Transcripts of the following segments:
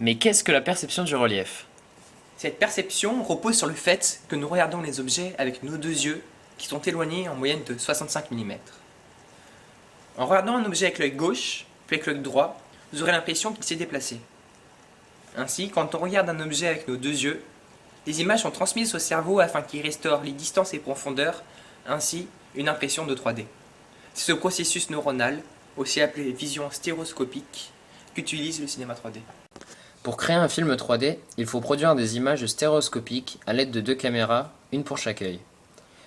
Mais qu'est-ce que la perception du relief? Cette perception repose sur le fait que nous regardons les objets avec nos deux yeux qui sont éloignés en moyenne de 65 mm. En regardant un objet avec l'œil gauche, puis avec l'œil droit, vous aurez l'impression qu'il s'est déplacé. Ainsi, quand on regarde un objet avec nos deux yeux, les images sont transmises au cerveau afin qu'il restaure les distances et profondeurs, ainsi une impression de 3D. C'est ce processus neuronal, aussi appelé vision stéréoscopique, qu'utilise le cinéma 3D. Pour créer un film 3D, il faut produire des images stéréoscopiques à l'aide de 2 caméras, une pour chaque œil.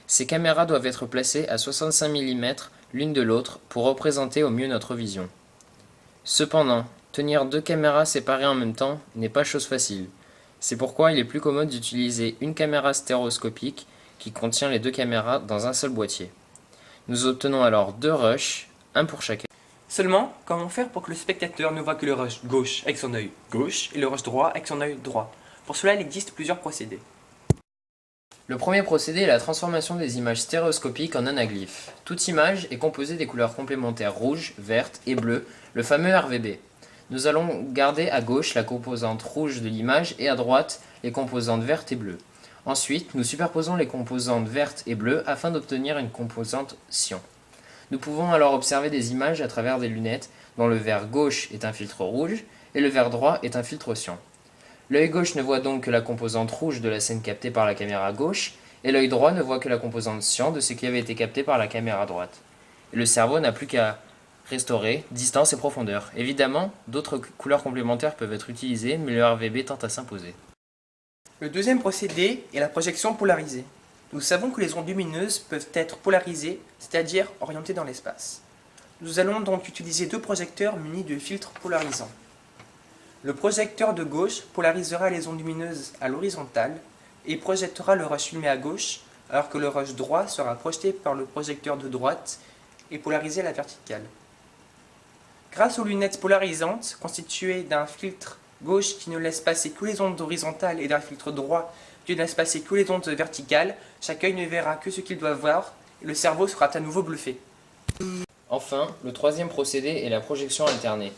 Ces caméras doivent être placées à 65 mm l'une de l'autre pour représenter au mieux notre vision. Cependant, tenir 2 caméras séparées en même temps n'est pas chose facile. C'est pourquoi il est plus commode d'utiliser une caméra stéréoscopique qui contient les 2 caméras dans un seul boîtier. Nous obtenons alors 2 rushs, un pour chaque œil. Seulement, comment faire pour que le spectateur ne voit que le rush gauche avec son œil gauche et le rush droit avec son œil droit? Pour cela, il existe plusieurs procédés. Le premier procédé est la transformation des images stéréoscopiques en anaglyphes. Toute image est composée des couleurs complémentaires rouge, verte et bleue, le fameux RVB. Nous allons garder à gauche la composante rouge de l'image et à droite les composantes vertes et bleues. Ensuite, nous superposons les composantes vertes et bleues afin d'obtenir une composante cyan. Nous pouvons alors observer des images à travers des lunettes dont le verre gauche est un filtre rouge et le verre droit est un filtre cyan. L'œil gauche ne voit donc que la composante rouge de la scène captée par la caméra gauche et l'œil droit ne voit que la composante cyan de ce qui avait été capté par la caméra droite. Et le cerveau n'a plus qu'à restaurer distance et profondeur. Évidemment, d'autres couleurs complémentaires peuvent être utilisées, mais le RVB tend à s'imposer. Le deuxième procédé est la projection polarisée. Nous savons que les ondes lumineuses peuvent être polarisées, c'est-à-dire orientées dans l'espace. Nous allons donc utiliser 2 projecteurs munis de filtres polarisants. Le projecteur de gauche polarisera les ondes lumineuses à l'horizontale et projettera le rush filmé à gauche, alors que le rush droit sera projeté par le projecteur de droite et polarisé à la verticale. Grâce aux lunettes polarisantes, constituées d'un filtre gauche qui ne laisse passer que les ondes horizontales et d'un filtre droit qui ne laisse passer que les ondes verticales, chaque œil ne verra que ce qu'il doit voir et le cerveau sera à nouveau bluffé. Enfin, le troisième procédé est la projection alternée.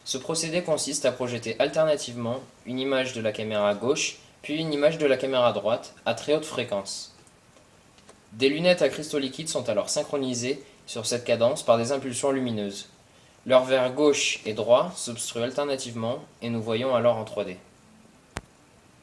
Ce procédé consiste à projeter alternativement une image de la caméra gauche puis une image de la caméra droite à très haute fréquence. Des lunettes à cristaux liquides sont alors synchronisées sur cette cadence par des impulsions lumineuses. Leurs verres gauche et droit s'obstruent alternativement et nous voyons alors en 3D.